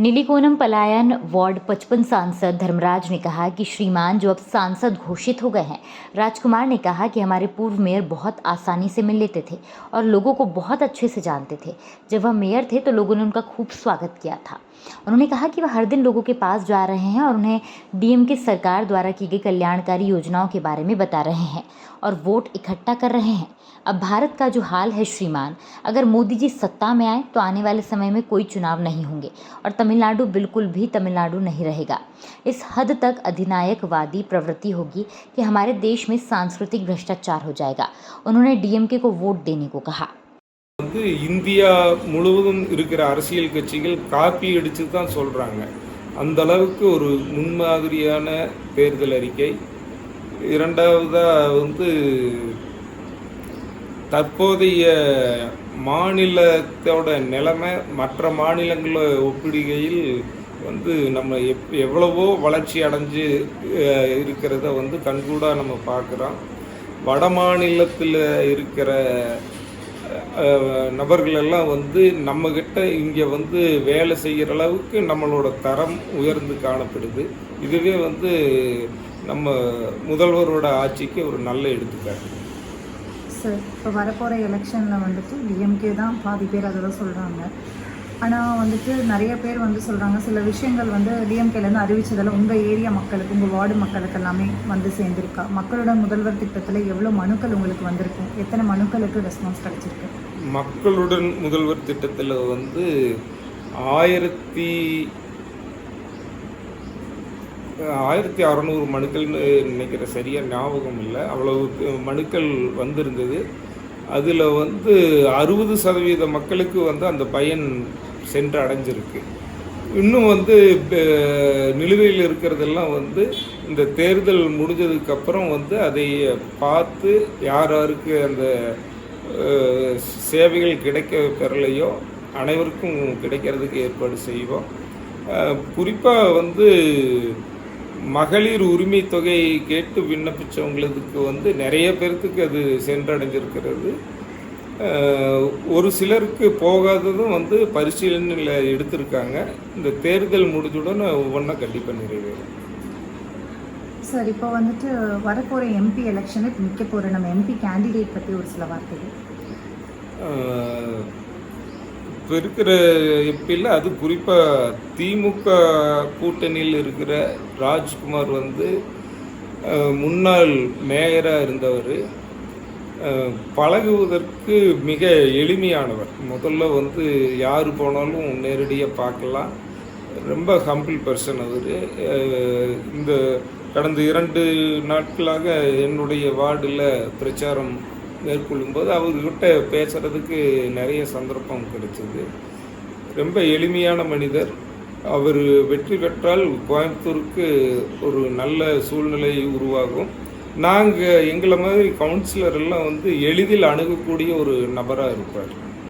नीलीकोनम पलायन वार्ड 55 सांसद धर्मराज ने कहा कि श्रीमान जो अब सांसद घोषित हो गए हैं, राजकुमार ने कहा कि हमारे पूर्व मेयर बहुत आसानी से मिल लेते थे और लोगों को बहुत अच्छे से जानते थे। जब वह मेयर थे तो लोगों ने उनका खूब स्वागत किया था। उन्होंने कहा कि वह हर दिन लोगों के पास जा रहे हैं और उन्हें डीएम की सरकार द्वारा की गई कल्याणकारी योजनाओं के बारे में बता रहे हैं और वोट इकट्ठा कर रहे हैं। अब भारत का जो हाल है श्रीमान, अगर मोदी जी सत्ता में आए तो आने वाले समय में कोई चुनाव नहीं होंगे और तमिलनाडु बिल्कुल भी तमिलनाडु नहीं रहेगा। इस हद तक अधिनायकवादी प्रवृत्ति होगी कि हमारे देश में सांस्कृतिक भ्रष्टाचार हो जाएगा। उन्होंने डीएमके को वोट देने को कहा। இந்தியா முழுவதும் இருக்கிற அரசியல் கட்சிகள் காப்பி அடித்து தான் சொல்கிறாங்க. அந்த அளவுக்கு ஒரு முன்மாதிரியான தேர்தல் அறிக்கை. இரண்டாவதாக தற்போதைய மாநிலத்தோட நிலைமை மற்ற மாநிலங்களை ஒப்பிடுகையில் நம்ம எவ்வளவோ வளர்ச்சி அடைஞ்சு இருக்கிறத கண்கூடாக நம்ம பார்க்குறோம். வட மாநிலத்தில் இருக்கிற நபர்களெல்லாம் நம்மக்கிட்ட இங்கே வேலை செய்கிற அளவுக்கு நம்மளோட தரம் உயர்ந்து காணப்படுது. இதுவே நம்ம முதல்வரோட ஆட்சிக்கு ஒரு நல்ல எடுத்துக்காட்டு. சார், இப்போ வரப்போகிற எலெக்ஷனில் டிஎம்கே தான் பாதி பேர் அதெல்லாம் சொல்கிறாங்க. ஆனால் நிறைய பேர் சொல்கிறாங்க சில விஷயங்கள் டிஎம்கேலேருந்து அறிவித்ததில் உங்கள் ஏரியா மக்களுக்கு, உங்கள் வார்டு மக்களுக்கு எல்லாமே சேர்ந்துருக்கா? மக்களோட முதல்வர் திட்டத்தில் எவ்வளோ மனுக்கள் உங்களுக்கு வந்திருக்கும்? எத்தனை மனுக்களுக்கு ரெஸ்பான்ஸ் கிடச்சிருக்கு? மக்களுடன் முதல்வர் திட்டத்தில் 1600 மனுக்கள்னு நினைக்கிற சரியாக ஞாபகம் இல்லை. அவ்வளவு மனுக்கள் வந்திருந்தது. அதில் 60% மக்களுக்கு அந்த பயன் சென்று அடைஞ்சிருக்கு. இன்னும் நிலுவையில் இருக்கிறதெல்லாம் இந்த தேர்தல் முடிஞ்சதுக்கப்புறம் அதை பார்த்து யாருக்கு அந்த சேவைகள் கிடைக்க பெறலையோ அனைவருக்கும் கிடைக்கிறதுக்கு ஏற்பாடு செய்வோம். குறிப்பாக மகளிர் உரிமை தொகை கேட்டு விண்ணப்பித்தவங்களுக்கு நிறைய பேர்த்துக்கு அது சென்றடைஞ்சிருக்கிறது. ஒரு சிலருக்கு போகாததும் பரிசீலனையில் எடுத்திருக்காங்க. இந்த தேர்தல் முடிஞ்சுடன் ஒவ்வொன்றா கண்டிப்பாக நிறைவேறும். சார், இப்போ வரப்போகிற எம்பி எலெக்ஷனுக்கு நிற்க போகிற நம்ம எம்பி கேண்டிடேட் பற்றி ஒரு சில வார்த்தைகள். இப்போ இருக்கிற எம்பியில் அது குறிப்பாக திமுக கூட்டணியில் இருக்கிற ராஜ்குமார் முன்னாள் மேயராக இருந்தவர். பழகுவதற்கு மிக எளிமையானவர். முதல்ல யார் போனாலும் நேரடியாக பார்க்கலாம். ரொம்ப ஹம்பிள் பர்சன் அவர். இந்த கடந்த 2 நாட்களாக என்னுடைய வார்டில் பிரச்சாரம் மேற்கொள்ளும்போது அவர்கிட்ட பேசுகிறதுக்கு நிறைய சந்தர்ப்பம் கிடைச்சிது. ரொம்ப எளிமையான மனிதர். அவர் வெற்றி பெற்றால் கோயம்புத்தூருக்கு ஒரு நல்ல சூழ்நிலை உருவாகும். நாங்கள் எங்களை மாதிரி கவுன்சிலர் எல்லாம் எளிதில் அணுகக்கூடிய ஒரு நபராக இருப்பார்.